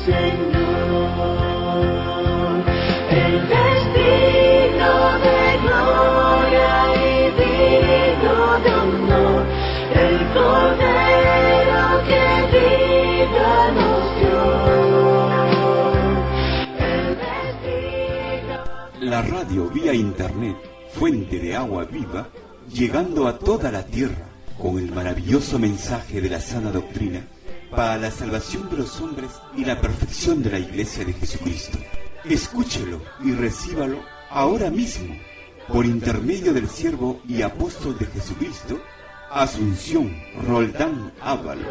Señor, el destino de gloria y digno de honor, el Cordero que vida nos dio. El destino... La radio vía internet, fuente de agua viva, llegando a toda la tierra con el maravilloso mensaje de la sana doctrina para la salvación de los hombres y la perfección de la Iglesia de Jesucristo. Escúchelo y recíbalo ahora mismo por intermedio del siervo y apóstol de Jesucristo, Asunción Roldán Ábalos.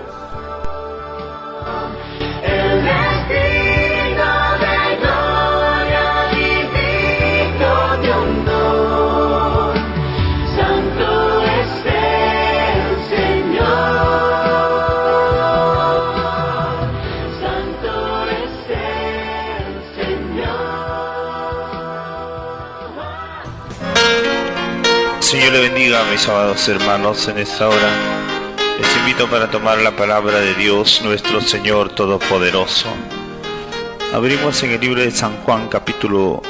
El destino de gloria y digno de honor, santo es el Señor, santo es el Señor. Señor le bendiga a mis amados hermanos en esta hora. Les invito para tomar la palabra de Dios, nuestro Señor Todopoderoso. Abrimos en el libro de San Juan, capítulo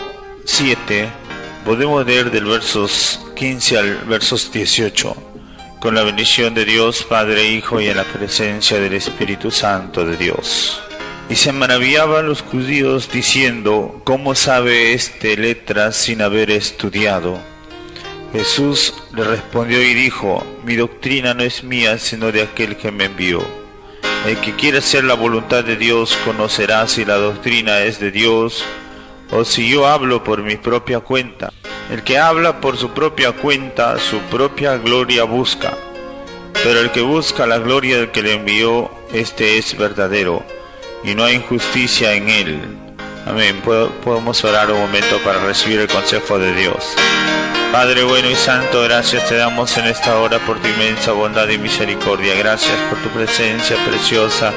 7. Podemos leer del versos 15 al versos 18. Con la bendición de Dios, Padre, Hijo y en la presencia del Espíritu Santo de Dios. Y se maravillaban los judíos diciendo: ¿cómo sabe este letras sin haber estudiado? Jesús le respondió y dijo: mi doctrina no es mía, sino de aquel que me envió. El que quiere hacer la voluntad de Dios conocerá si la doctrina es de Dios o si yo hablo por mi propia cuenta. El que habla por su propia cuenta, su propia gloria busca. Pero el que busca la gloria del que le envió, este es verdadero, y no hay injusticia en él. Amén. Podemos orar un momento para recibir el consejo de Dios. Padre bueno y santo, gracias te damos en esta hora por tu inmensa bondad y misericordia. Gracias por tu presencia preciosa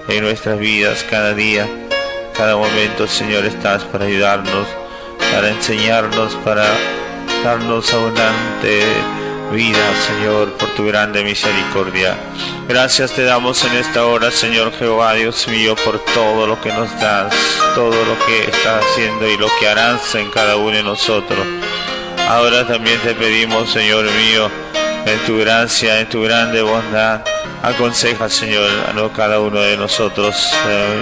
en nuestras vidas cada día, cada momento. Señor, estás para ayudarnos, para enseñarnos, para darnos abundante vida, Señor, por tu grande misericordia. Gracias te damos en esta hora, Señor Jehová, Dios mío, por todo lo que nos das, todo lo que estás haciendo y lo que harás en cada uno de nosotros. Ahora también te pedimos, Señor mío, en tu gracia, en tu grande bondad, aconseja, Señor, a cada uno de nosotros.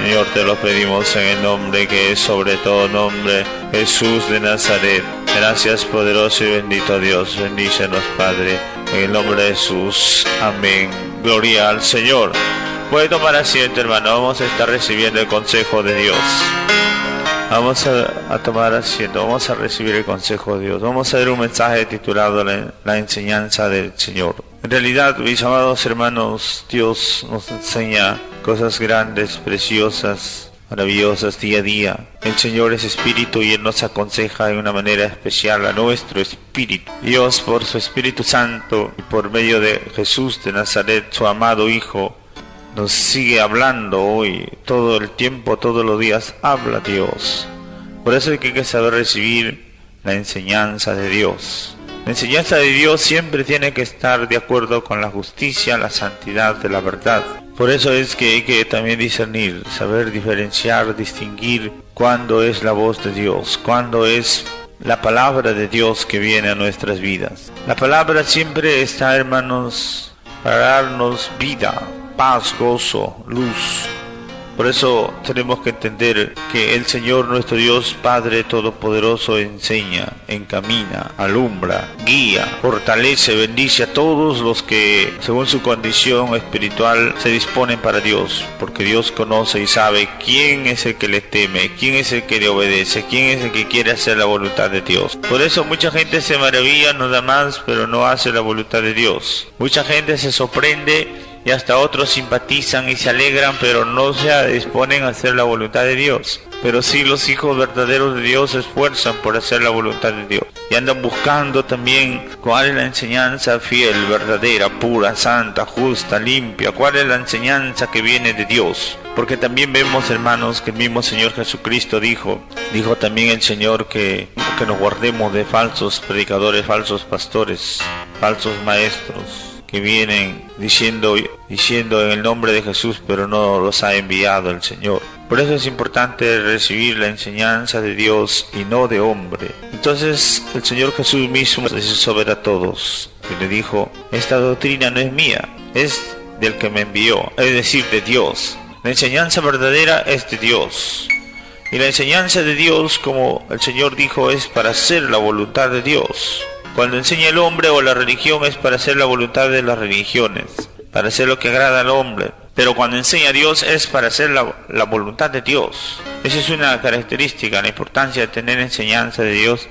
Señor, te lo pedimos en el nombre que es sobre todo nombre, Jesús de Nazaret. Gracias, poderoso y bendito Dios. Bendícenos, Padre, en el nombre de Jesús. Amén. Gloria al Señor. Puede tomar asiento, hermano. Vamos a estar recibiendo el consejo de Dios. Vamos a tomar asiento, vamos a recibir el consejo de Dios. Vamos a ver un mensaje titulado La enseñanza del Señor. En realidad, mis amados hermanos, Dios nos enseña cosas grandes, preciosas, maravillosas día a día. El Señor es espíritu y Él nos aconseja de una manera especial a nuestro espíritu. Dios, por su Espíritu Santo y por medio de Jesús de Nazaret, su amado Hijo, nos sigue hablando hoy, todo el tiempo, todos los días, habla Dios. Por eso hay que saber recibir la enseñanza de Dios. La enseñanza de Dios siempre tiene que estar de acuerdo con la justicia, la santidad de la verdad. Por eso es que hay que también discernir, saber diferenciar, distinguir cuándo es la voz de Dios, cuándo es la palabra de Dios que viene a nuestras vidas. La palabra siempre está, hermanos, para darnos vida, paz, gozo, luz. Por eso tenemos que entender que el Señor nuestro Dios Padre Todopoderoso enseña, encamina, alumbra, guía, fortalece, bendice a todos los que según su condición espiritual se disponen para Dios, porque Dios conoce y sabe quién es el que le teme, quién es el que le obedece, quién es el que quiere hacer la voluntad de Dios. Por eso mucha gente se maravilla nada más, pero no hace la voluntad de Dios. Mucha gente se sorprende y hasta otros simpatizan y se alegran, pero no se disponen a hacer la voluntad de Dios. Pero sí, los hijos verdaderos de Dios se esfuerzan por hacer la voluntad de Dios y andan buscando también cuál es la enseñanza fiel, verdadera, pura, santa, justa, limpia, cuál es la enseñanza que viene de Dios. Porque también vemos, hermanos, que el mismo Señor Jesucristo dijo también el Señor que nos guardemos de falsos predicadores, falsos pastores, falsos maestros, que vienen diciendo en el nombre de Jesús, pero no los ha enviado el Señor. Por eso es importante recibir la enseñanza de Dios y no de hombre. Entonces el Señor Jesús mismo les hizo ver a todos y le dijo: esta doctrina no es mía, es del que me envió, es decir, de Dios. La enseñanza verdadera es de Dios. Y la enseñanza de Dios, como el Señor dijo, es para hacer la voluntad de Dios. Cuando enseña el hombre o la religión es para hacer la voluntad de las religiones, para hacer lo que agrada al hombre. Pero cuando enseña a Dios es para hacer la voluntad de Dios. Esa es una característica, la importancia de tener enseñanza de Dios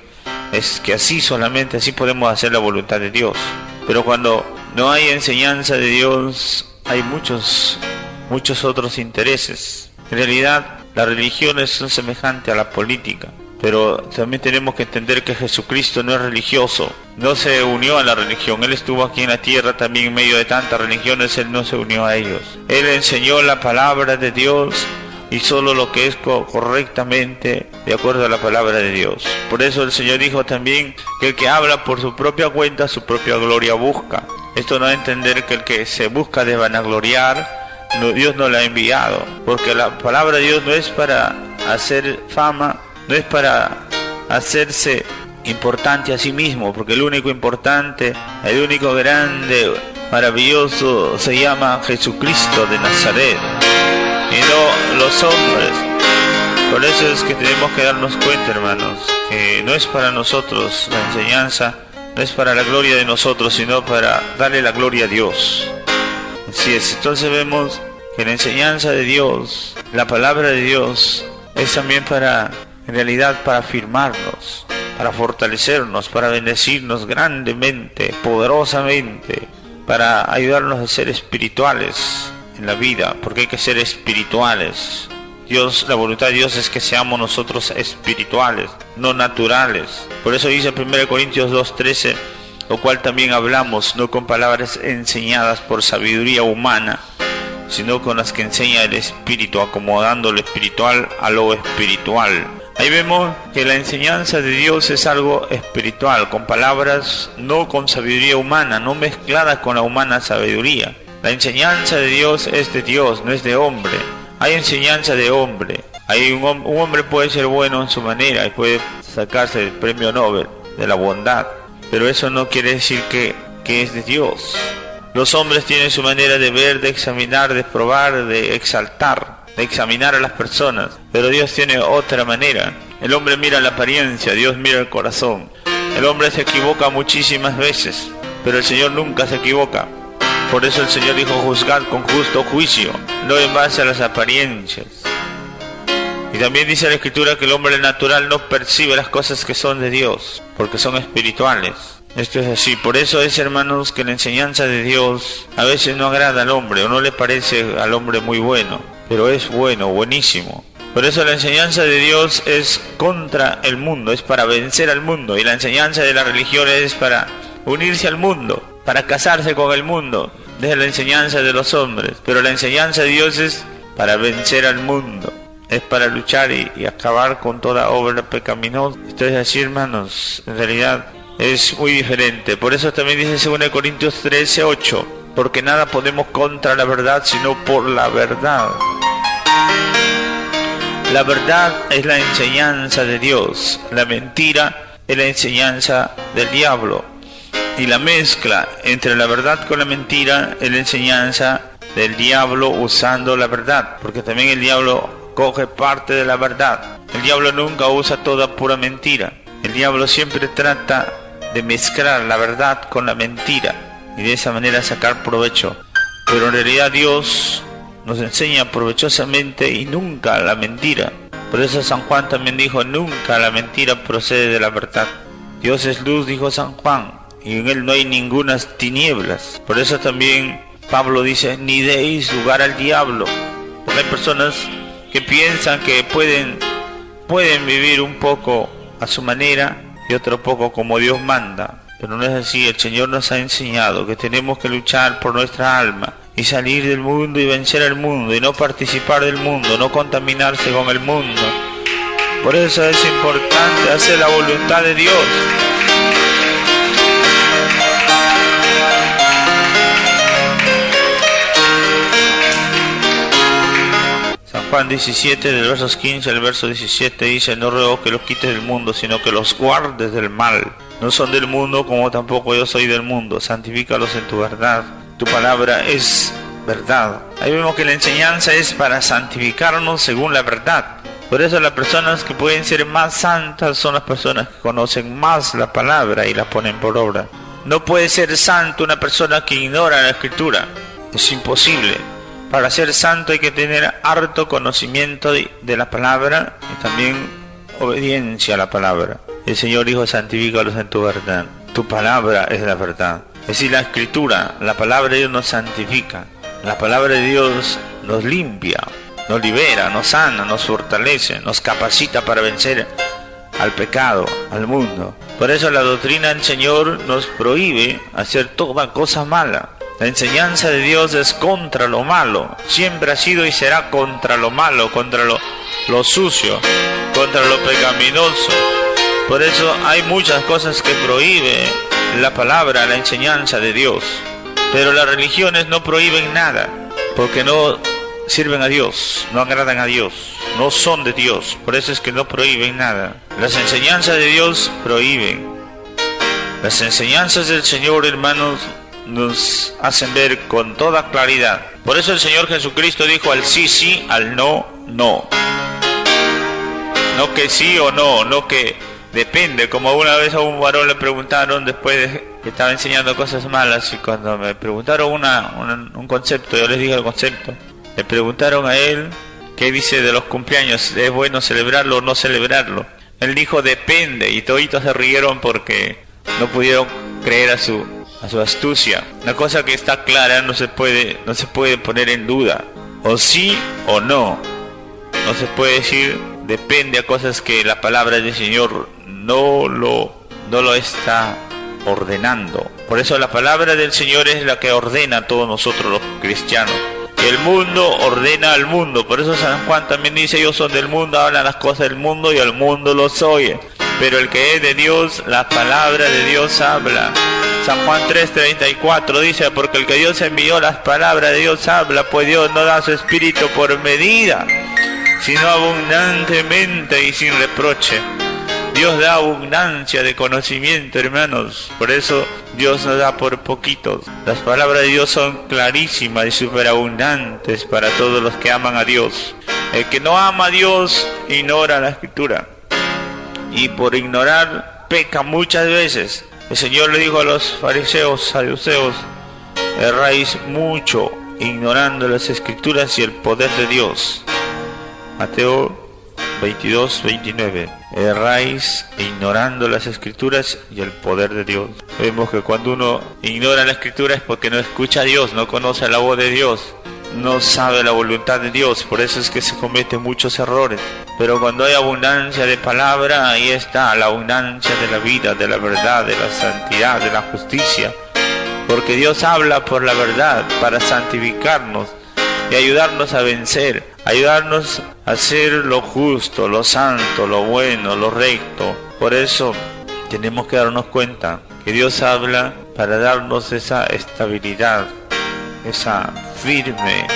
es que solamente así podemos hacer la voluntad de Dios. Pero cuando no hay enseñanza de Dios, hay muchos otros intereses. En realidad, las religiones son semejantes a la política. Pero también tenemos que entender que Jesucristo no es religioso, no se unió a la religión. Él estuvo aquí en la tierra también en medio de tantas religiones, Él no se unió a ellos. Él enseñó la palabra de Dios y solo lo que es correctamente de acuerdo a la palabra de Dios. Por eso el Señor dijo también que el que habla por su propia cuenta, su propia gloria busca. Esto no es entender que el que se busca de vanagloriar, Dios no la ha enviado, porque la palabra de Dios no es para hacer fama, no es para hacerse importante a sí mismo, porque el único importante, el único grande, maravilloso se llama Jesucristo de Nazaret y no los hombres. Por eso es que tenemos que darnos cuenta, hermanos, que no es para nosotros la enseñanza, no es para la gloria de nosotros, sino para darle la gloria a Dios. Así es. Entonces vemos que la enseñanza de Dios, la palabra de Dios, es también en realidad para afirmarnos, para fortalecernos, para bendecirnos grandemente, poderosamente, para ayudarnos a ser espirituales en la vida, porque hay que ser espirituales. Dios, la voluntad de Dios es que seamos nosotros espirituales, no naturales. Por eso dice 1 Corintios 2:13, lo cual también hablamos, no con palabras enseñadas por sabiduría humana, sino con las que enseña el Espíritu, acomodando lo espiritual a lo espiritual. Ahí vemos que la enseñanza de Dios es algo espiritual, con palabras, no con sabiduría humana, no mezcladas con la humana sabiduría. La enseñanza de Dios es de Dios, no es de hombre. Hay enseñanza de hombre. Un hombre puede ser bueno en su manera y puede sacarse el premio Nobel de la bondad, pero eso no quiere decir que es de Dios. Los hombres tienen su manera de ver, de examinar, de probar, de exaltar, de examinar a las personas, pero Dios tiene otra manera. El hombre mira la apariencia, Dios mira el corazón. El hombre se equivoca muchísimas veces, pero el Señor nunca se equivoca. Por eso el Señor dijo: juzgad con justo juicio, no en base a las apariencias. Y también dice la Escritura que el hombre natural no percibe las cosas que son de Dios, porque son espirituales. Esto es así. Por eso es, hermanos, que la enseñanza de Dios a veces no agrada al hombre, o no le parece al hombre muy bueno, pero es bueno, buenísimo. Por eso la enseñanza de Dios es contra el mundo, es para vencer al mundo. Y la enseñanza de la religión es para unirse al mundo, para casarse con el mundo. Es la enseñanza de los hombres. Pero la enseñanza de Dios es para vencer al mundo, es para luchar y acabar con toda obra pecaminosa. Esto es así, hermanos. En realidad es muy diferente. Por eso también dice 2 Corintios 13:8, porque nada podemos contra la verdad sino por la verdad. La verdad es la enseñanza de Dios, la mentira es la enseñanza del diablo, y la mezcla entre la verdad con la mentira es la enseñanza del diablo usando la verdad, porque también el diablo coge parte de la verdad. El diablo nunca usa toda pura mentira. El diablo siempre trata de mezclar la verdad con la mentira y de esa manera sacar provecho. Pero en realidad Dios nos enseña provechosamente y nunca la mentira. Por eso San Juan también dijo: nunca la mentira procede de la verdad. Dios es luz, dijo San Juan, y en él no hay ningunas tinieblas. Por eso también Pablo dice: ni deis lugar al diablo. Porque hay personas que piensan que pueden vivir un poco a su manera y otro poco como Dios manda, pero no es así. El Señor nos ha enseñado que tenemos que luchar por nuestra alma y salir del mundo y vencer al mundo y no participar del mundo, no contaminarse con el mundo. Por eso es importante hacer la voluntad de Dios. San Juan 17, del versos 15 al verso 17, dice: no ruego que los quites del mundo, sino que los guardes del mal. No son del mundo, como tampoco yo soy del mundo. Santifícalos en tu verdad. Tu palabra es verdad. Ahí vemos que la enseñanza es para santificarnos según la verdad. Por eso las personas que pueden ser más santas son las personas que conocen más la palabra y la ponen por obra. No puede ser santo una persona que ignora la Escritura. Es imposible. Para ser santo hay que tener harto conocimiento de la palabra y también obediencia a la palabra. El Señor dijo: santifícalos en tu verdad. Tu palabra es la verdad. Es decir, la Escritura, la palabra de Dios nos santifica. La palabra de Dios nos limpia, nos libera, nos sana, nos fortalece, nos capacita para vencer al pecado, al mundo. Por eso la doctrina del Señor nos prohíbe hacer toda cosa mala. La enseñanza de Dios es contra lo malo. Siempre ha sido y será contra lo malo, contra lo sucio, contra lo pecaminoso. Por eso hay muchas cosas que prohíbe la palabra, la enseñanza de Dios. Pero las religiones no prohíben nada, porque no sirven a Dios, no agradan a Dios, no son de Dios. Por eso es que no prohíben nada. Las enseñanzas de Dios prohíben. Las enseñanzas del Señor, hermanos, nos hacen ver con toda claridad. Por eso el Señor Jesucristo dijo al sí, sí, al no, no. No que sí o no, no que depende. Como una vez a un varón le preguntaron después de que estaba enseñando cosas malas, y cuando me preguntaron un concepto, yo les dije el concepto. Le preguntaron a él qué dice de los cumpleaños, ¿es bueno celebrarlo o no celebrarlo? Él dijo depende, y toditos se rieron porque no pudieron creer a su astucia. Una cosa que está clara no se puede poner en duda, o sí o no. No se puede decir depende a cosas que la palabra del Señor no lo está ordenando. Por eso la palabra del Señor es la que ordena a todos nosotros los cristianos. Y el mundo ordena al mundo. Por eso San Juan también dice: ellos son del mundo, hablan las cosas del mundo y al mundo los oye. Pero el que es de Dios, la palabra de Dios habla. San Juan 3:34 dice: porque el que Dios envió, las palabras de Dios habla, pues Dios no da su espíritu por medida, sino abundantemente y sin reproche. Dios da abundancia de conocimiento, hermanos. Por eso Dios nos da por poquitos. Las palabras de Dios son clarísimas y superabundantes para todos los que aman a Dios. El que no ama a Dios ignora la Escritura, y por ignorar peca muchas veces. El Señor le dijo a los fariseos, saduceos: erráis mucho ignorando las Escrituras y el poder de Dios. Mateo 22:29. Erráis ignorando las Escrituras y el poder de Dios. Vemos que cuando uno ignora la Escritura es porque no escucha a Dios, no conoce la voz de Dios, no sabe la voluntad de Dios. Por eso es que se cometen muchos errores. Pero cuando hay abundancia de palabra, ahí está la abundancia de la vida, de la verdad, de la santidad, de la justicia. Porque Dios habla por la verdad para santificarnos y ayudarnos a vencer, ayudarnos a hacer lo justo, lo santo, lo bueno, lo recto. Por eso tenemos que darnos cuenta que Dios habla para darnos esa estabilidad, esa firme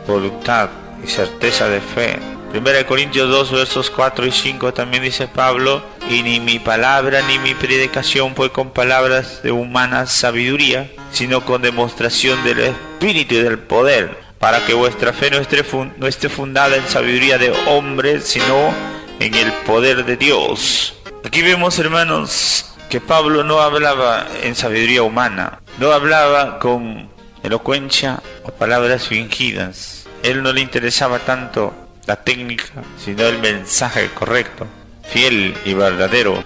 voluntad y certeza de fe. 1 Corintios 2 versos 4 y 5 también dice Pablo: y ni mi palabra ni mi predicación fue con palabras de humana sabiduría, sino con demostración del Espíritu y del poder, para que vuestra fe no esté fundada en sabiduría de hombres, sino en el poder de Dios. Aquí vemos, hermanos, que Pablo no hablaba en sabiduría humana, no hablaba con elocuencia o palabras fingidas. Él no le interesaba tanto la técnica, sino el mensaje correcto, fiel y verdadero.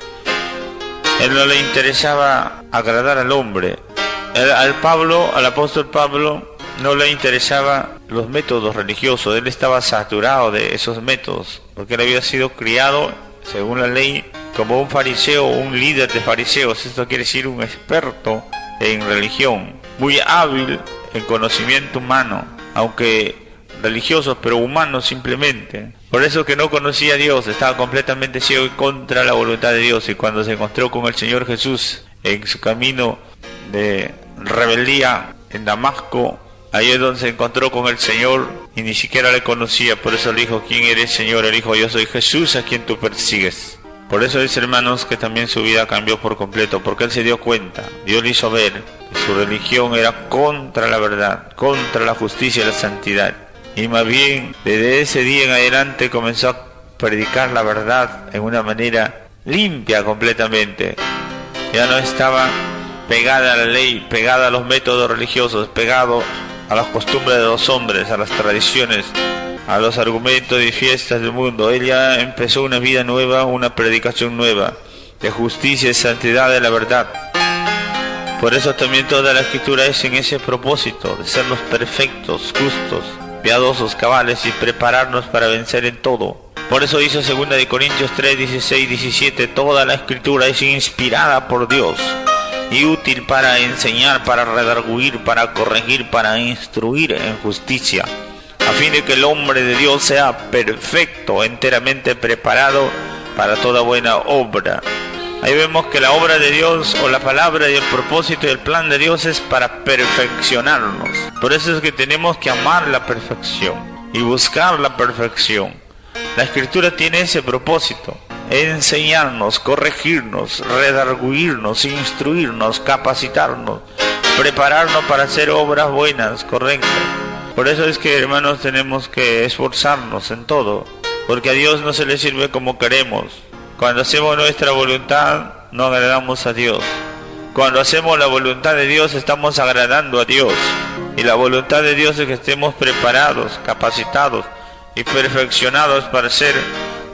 Él no le interesaba agradar al hombre. Al apóstol Pablo no le interesaba los métodos religiosos. Él estaba saturado de esos métodos, porque él había sido criado, según la ley, como un fariseo, un líder de fariseos. Esto quiere decir un experto en religión, muy hábil en conocimiento humano, aunque religiosos, pero humanos simplemente. Por eso que no conocía a Dios, estaba completamente ciego y contra la voluntad de Dios. Y cuando se encontró con el Señor Jesús en su camino de rebeldía en Damasco, Ahí es donde se encontró con el Señor y ni siquiera le conocía. Por eso le dijo: ¿quién eres, Señor? Él dijo: yo soy Jesús a quien tú persigues. Por eso dice, hermanos, que también su vida cambió por completo, porque él se dio cuenta, Dios le hizo ver que su religión era contra la verdad, contra la justicia y la santidad. Y más bien, desde ese día en adelante comenzó a predicar la verdad en una manera limpia completamente. Ya no estaba pegada a la ley, pegada a los métodos religiosos, pegado a las costumbres de los hombres, a las tradiciones, a los argumentos y fiestas del mundo. Él ya empezó una vida nueva, una predicación nueva, de justicia y santidad de la verdad. Por eso también toda la escritura es en ese propósito, de sernos perfectos, justos, piadosos, cabales y prepararnos para vencer en todo. Por eso dice 2 Corintios 3, 16, 17, toda la escritura es inspirada por Dios y útil para enseñar, para redarguir, para corregir, para instruir en justicia, a fin de que el hombre de Dios sea perfecto, enteramente preparado para toda buena obra. Ahí vemos que la obra de Dios, o la palabra y el propósito y el plan de Dios, es para perfeccionarnos. Por eso es que tenemos que amar la perfección y buscar la perfección. La escritura tiene ese propósito: enseñarnos, corregirnos, redarguirnos, instruirnos, capacitarnos, prepararnos para hacer obras buenas, correctas. Por eso es que, hermanos, tenemos que esforzarnos en todo, porque a Dios no se le sirve como queremos. Cuando hacemos nuestra voluntad, no agradamos a Dios. Cuando hacemos la voluntad de Dios, estamos agradando a Dios. Y la voluntad de Dios es que estemos preparados, capacitados y perfeccionados para hacer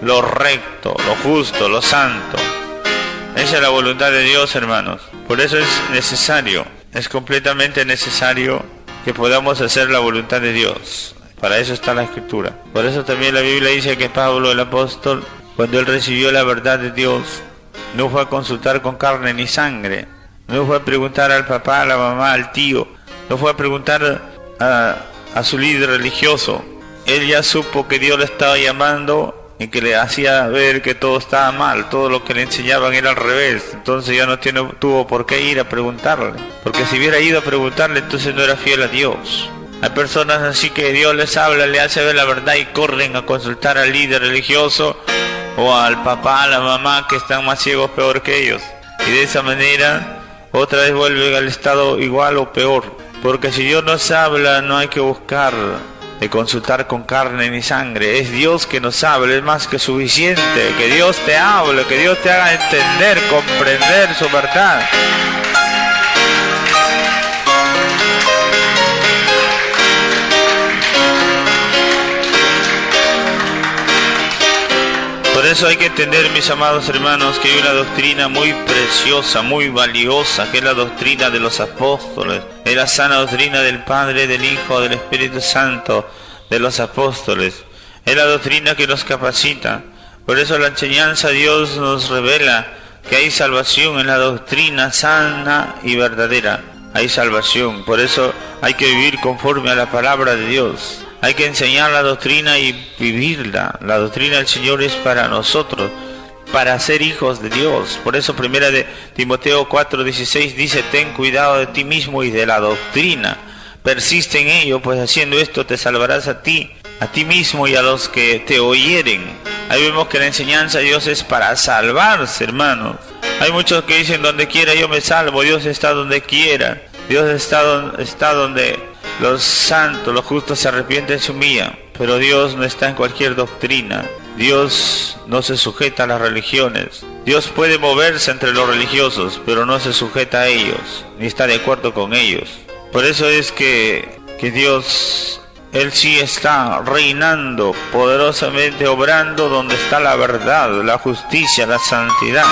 lo recto, lo justo, lo santo. Esa es la voluntad de Dios, hermanos. Por eso es necesario, es completamente necesario que podamos hacer la voluntad de Dios. Para eso está la escritura. Por eso también la Biblia dice que Pablo, el apóstol, cuando él recibió la verdad de Dios, no fue a consultar con carne ni sangre, no fue a preguntar al papá, a la mamá, al tío, no fue a preguntar a su líder religioso. Él ya supo que Dios le estaba llamando y que le hacía ver que todo estaba mal, todo lo que le enseñaban era al revés. Entonces ya no tuvo por qué ir a preguntarle, porque si hubiera ido a preguntarle, entonces no era fiel a Dios. Hay personas así que Dios les habla, le hace ver la verdad y corren a consultar al líder religioso o al papá, a la mamá, que están más ciegos peor que ellos. Y de esa manera otra vez vuelven al estado igual o peor. Porque si Dios nos habla, no hay que buscar de consultar con carne ni sangre. Es Dios que nos habla, es más que suficiente. Que Dios te hable, que Dios te haga entender, comprender su verdad. Por eso hay que entender, mis amados hermanos, que hay una doctrina muy preciosa, muy valiosa, que es la doctrina de los apóstoles. Es la sana doctrina del Padre, del Hijo, del Espíritu Santo, de los apóstoles. Es la doctrina que nos capacita. Por eso la enseñanza de Dios nos revela que hay salvación en la doctrina sana y verdadera. Hay salvación. Por eso hay que vivir conforme a la palabra de Dios. Hay que enseñar la doctrina y vivirla. La doctrina del Señor es para nosotros, para ser hijos de Dios. Por eso 1 Timoteo 4:16 dice: ten cuidado de ti mismo y de la doctrina. Persiste en ello, pues haciendo esto te salvarás a ti mismo y a los que te oyeren. Ahí vemos que la enseñanza de Dios es para salvarse, hermanos. Hay muchos que dicen: donde quiera yo me salvo. Dios está donde quiera. Dios está donde los santos, los justos se arrepienten y se humillan. Pero Dios no está en cualquier doctrina. Dios no se sujeta a las religiones. Dios puede moverse entre los religiosos, pero no se sujeta a ellos, ni está de acuerdo con ellos. Por eso es que Dios, Él sí está reinando, poderosamente obrando donde está la verdad, la justicia, la santidad.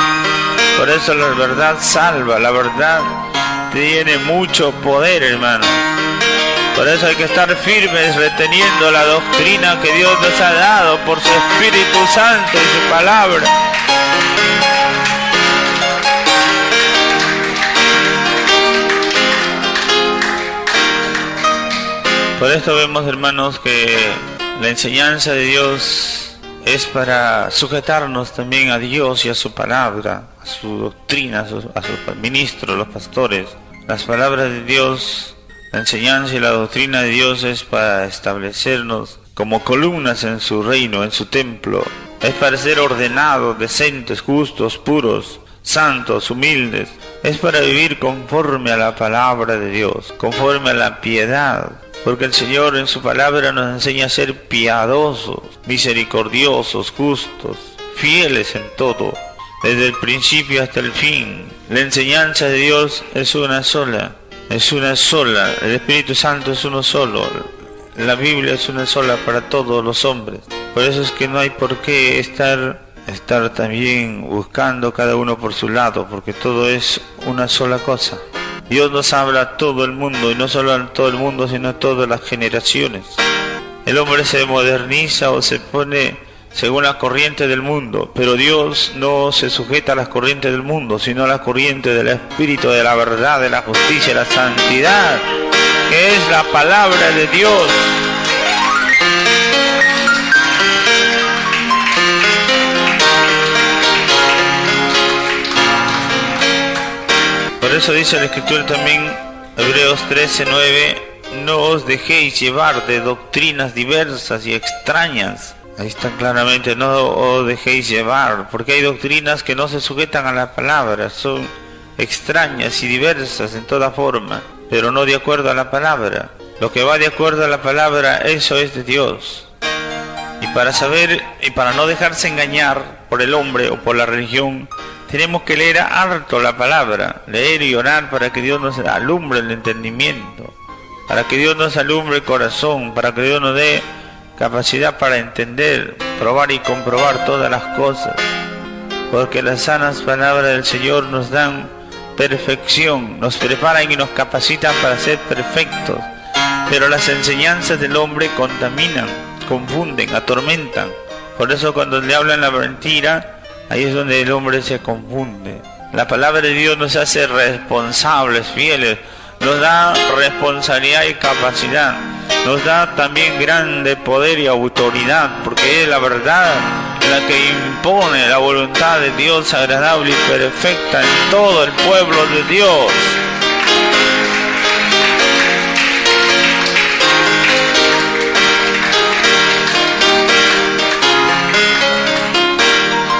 Por eso la verdad salva, la verdad tiene mucho poder, hermano. Por eso hay que estar firmes reteniendo la doctrina que Dios nos ha dado por su Espíritu Santo y su palabra. Por esto vemos, hermanos, que la enseñanza de Dios es para sujetarnos también a Dios y a su palabra, a su doctrina, a sus ministros, los pastores. Las palabras de Dios, La enseñanza y la doctrina de Dios es para establecernos como columnas en su reino, en su templo. Es para ser ordenados, decentes, justos, puros, santos, humildes. Es para vivir conforme a la palabra de Dios, conforme a la piedad. Porque el Señor en su palabra nos enseña a ser piadosos, misericordiosos, justos, fieles en todo, desde el principio hasta el fin. La enseñanza de Dios es una sola. Es una sola, el Espíritu Santo es uno solo, la Biblia es una sola para todos los hombres. Por eso es que no hay por qué estar también buscando cada uno por su lado, porque todo es una sola cosa. Dios nos habla a todo el mundo, y no solo a todo el mundo, sino a todas las generaciones. El hombre se moderniza o se pone según la corriente del mundo, pero Dios no se sujeta a las corrientes del mundo, sino a la corriente del Espíritu, de la verdad, de la justicia, de la santidad, que es la palabra de Dios. Por eso dice la Escritura también, Hebreos 13:9, no os dejéis llevar de doctrinas diversas y extrañas. Ahí está claramente, no os dejéis llevar, porque hay doctrinas que no se sujetan a la palabra, son extrañas y diversas en toda forma, pero no de acuerdo a la palabra. Lo que va de acuerdo a la palabra, eso es de Dios. Y para saber, y para no dejarse engañar por el hombre o por la religión, tenemos que leer harto la palabra, leer y orar para que Dios nos alumbre el entendimiento, para que Dios nos alumbre el corazón, para que Dios nos dé capacidad para entender, probar y comprobar todas las cosas, porque las sanas palabras del Señor nos dan perfección, nos preparan y nos capacitan para ser perfectos, pero las enseñanzas del hombre contaminan, confunden, atormentan. Por eso cuando le hablan la mentira, ahí es donde el hombre se confunde. La palabra de Dios nos hace responsables, fieles, nos da responsabilidad y capacidad, nos da también grande poder y autoridad, porque es la verdad la que impone la voluntad de Dios agradable y perfecta en todo el pueblo de Dios.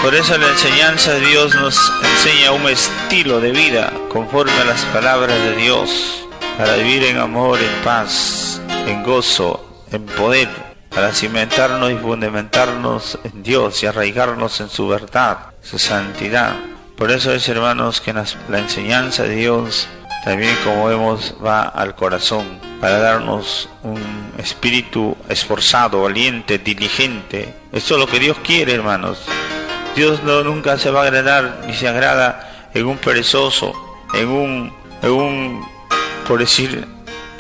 Por eso la enseñanza de Dios nos enseña un estilo de vida conforme a las palabras de Dios, para vivir en amor, en paz, en gozo, en poder, para cimentarnos y fundamentarnos en Dios y arraigarnos en su verdad, su santidad. Por eso es, hermanos, que la enseñanza de Dios también, como vemos, va al corazón, para darnos un espíritu esforzado, valiente, diligente. Eso es lo que Dios quiere, hermanos. Dios nunca se va a agradar, ni se agrada en un perezoso, en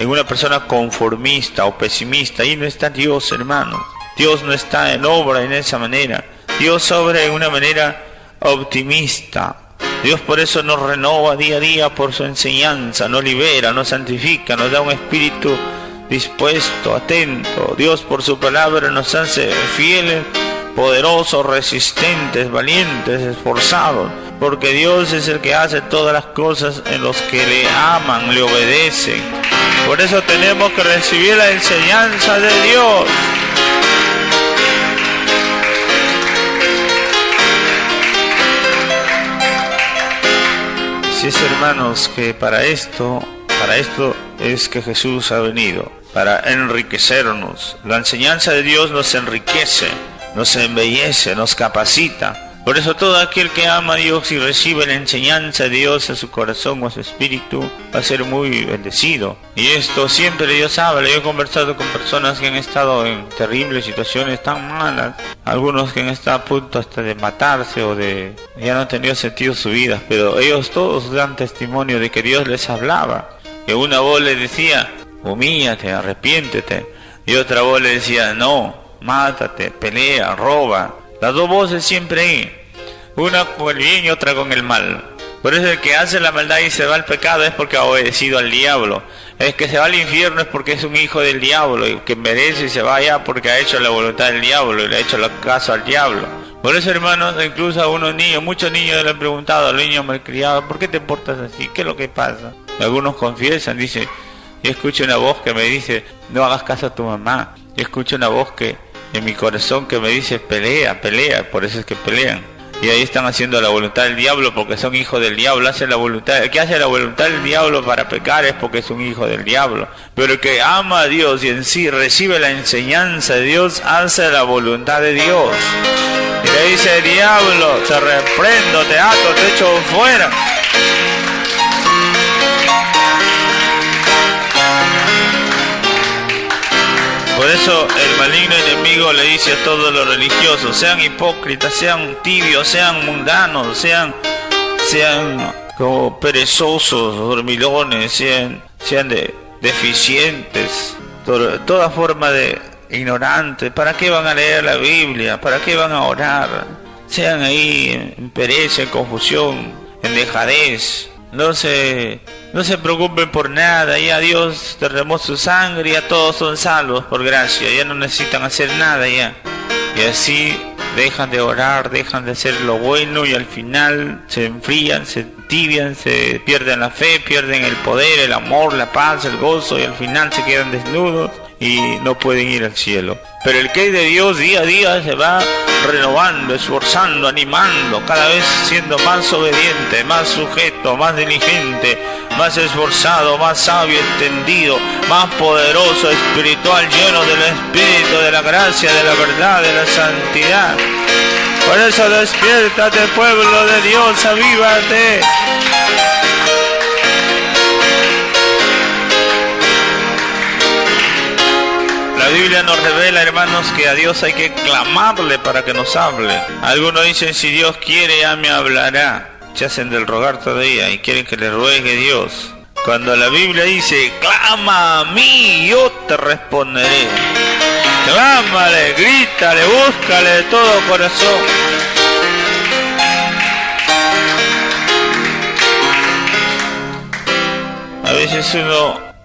una persona conformista o pesimista. Ahí no está Dios, hermanos. Dios no está en obra en esa manera. Dios obra en una manera optimista. Dios por eso nos renova día a día por su enseñanza, nos libera, nos santifica, nos da un espíritu dispuesto, atento. Dios por su palabra nos hace fieles, poderosos, resistentes, valientes, esforzados, porque Dios es el que hace todas las cosas en los que le aman, le obedecen. Por eso tenemos que recibir la enseñanza de Dios. Así es, hermanos, que para esto es que Jesús ha venido, para enriquecernos. La enseñanza de Dios nos enriquece, nos embellece, nos capacita. Por eso todo aquel que ama a Dios y recibe la enseñanza de Dios en su corazón o en su espíritu va a ser muy bendecido. Y esto siempre Dios habla. Yo he conversado con personas que han estado en terribles situaciones tan malas, algunos que han estado a punto hasta de matarse o de ya no han tenido sentido su vida, pero ellos todos dan testimonio de que Dios les hablaba, que una voz les decía: humíllate, arrepiéntete, y otra voz les decía: no, mátate, pelea, roba. Las dos voces siempre hay, una con el bien y otra con el mal. Por eso el que hace la maldad y se va al pecado es porque ha obedecido al diablo. El que se va al infierno es porque es un hijo del diablo, y que merece y se va allá porque ha hecho la voluntad del diablo y le ha hecho caso al diablo. Por eso, hermanos, incluso a unos niños, muchos niños le han preguntado a los niños malcriados: ¿por qué te portas así? ¿Qué es lo que pasa? Y algunos confiesan, dicen: Yo escucho una voz que me dice, no hagas caso a tu mamá. Yo escucho una voz que en mi corazón que me dice, pelea, pelea, por eso es que pelean. Y ahí están haciendo la voluntad del diablo porque son hijos del diablo, hacen la voluntad. El que hace la voluntad del diablo para pecar es porque es un hijo del diablo. Pero el que ama a Dios y en sí recibe la enseñanza de Dios, hace la voluntad de Dios. Y le dice, diablo, te reprendo, te ato, te echo fuera. Por eso el maligno enemigo le dice a todos los religiosos, sean hipócritas, sean tibios, sean mundanos, sean como perezosos, dormilones, sean deficientes, toda forma de ignorantes. ¿Para qué van a leer la Biblia? ¿Para qué van a orar? Sean ahí en pereza, en confusión, en dejadez. No se preocupen por nada, ya Dios derramó su sangre, ya todos son salvos por gracia, ya no necesitan hacer nada ya. Y así dejan de orar, dejan de hacer lo bueno y al final se enfrían, se tibian, se pierden la fe, pierden el poder, el amor, la paz, el gozo y al final se quedan desnudos y no pueden ir al cielo. Pero el que es de Dios día a día se va renovando, esforzando, animando, cada vez siendo más obediente, más sujeto, más diligente, más esforzado, más sabio, entendido, más poderoso, espiritual, lleno del Espíritu, de la gracia, de la verdad, de la santidad. Por eso despiértate, pueblo de Dios, avívate. La Biblia nos revela, hermanos, que a Dios hay que clamarle para que nos hable. Algunos dicen, si Dios quiere ya me hablará. Se hacen del rogar todavía y quieren que le ruegue Dios. Cuando la Biblia dice, clama a mí, yo te responderé. Clámale, grítale, búscale de todo corazón. A veces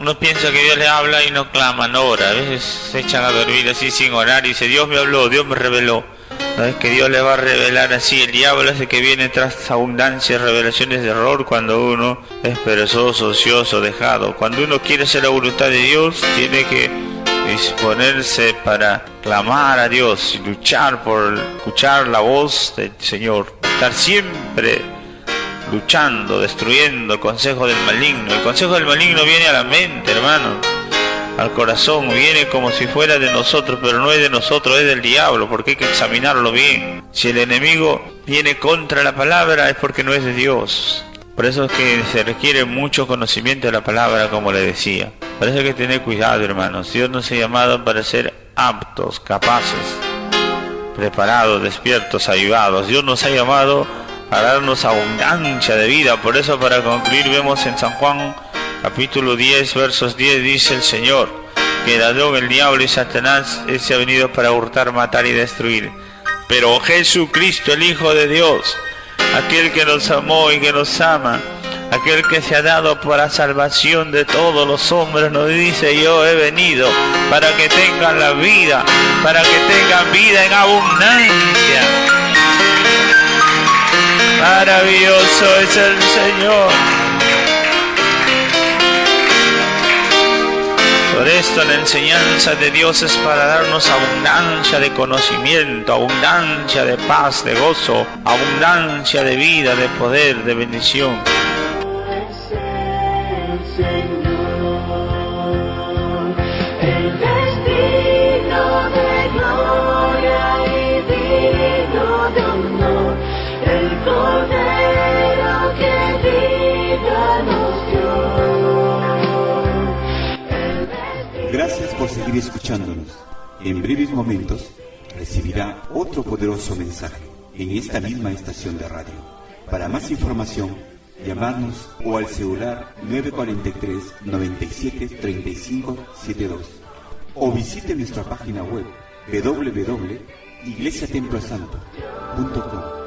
uno piensa que Dios le habla y no clama, no ora. A veces se echan a dormir así sin orar y dice, Dios me habló, Dios me reveló. No es que Dios le va a revelar así. El diablo es el que viene tras abundancia, revelaciones de error cuando uno es perezoso, ocioso, dejado. Cuando uno quiere hacer la voluntad de Dios, tiene que disponerse para clamar a Dios y luchar por escuchar la voz del Señor. Estar siempre luchando, destruyendo el consejo del maligno. El consejo del maligno viene a la mente, hermano, al corazón, viene como si fuera de nosotros, pero no es de nosotros, es del diablo, porque hay que examinarlo bien. Si el enemigo viene contra la palabra es porque no es de Dios. Por eso es que se requiere mucho conocimiento de la palabra, como le decía. Por eso hay que tener cuidado, hermanos. Dios nos ha llamado para ser aptos, capaces, preparados, despiertos, avivados. Dios nos ha llamado a darnos abundancia de vida. Por eso, para concluir, vemos en San Juan capítulo 10, versos 10, dice el Señor, que el ladrón, el diablo y Satanás, se ha venido para hurtar, matar y destruir. Pero Jesucristo, el Hijo de Dios, aquel que nos amó y que nos ama, aquel que se ha dado para salvación de todos los hombres, nos dice, yo he venido para que tengan la vida, para que tengan vida en abundancia. Maravilloso es el Señor. Por esto la enseñanza de Dios es para darnos abundancia de conocimiento, abundancia de paz, de gozo, abundancia de vida, de poder, de bendición. El destino de gloria y digno de honor, el Cordero que vida nos dio. Gracias por seguir escuchándonos. En breves momentos recibirá otro poderoso mensaje en esta misma estación de radio. Para más información, llamarnos o al celular 943 97 35 72 o visite nuestra página web www.iglesiatemplosanto.com.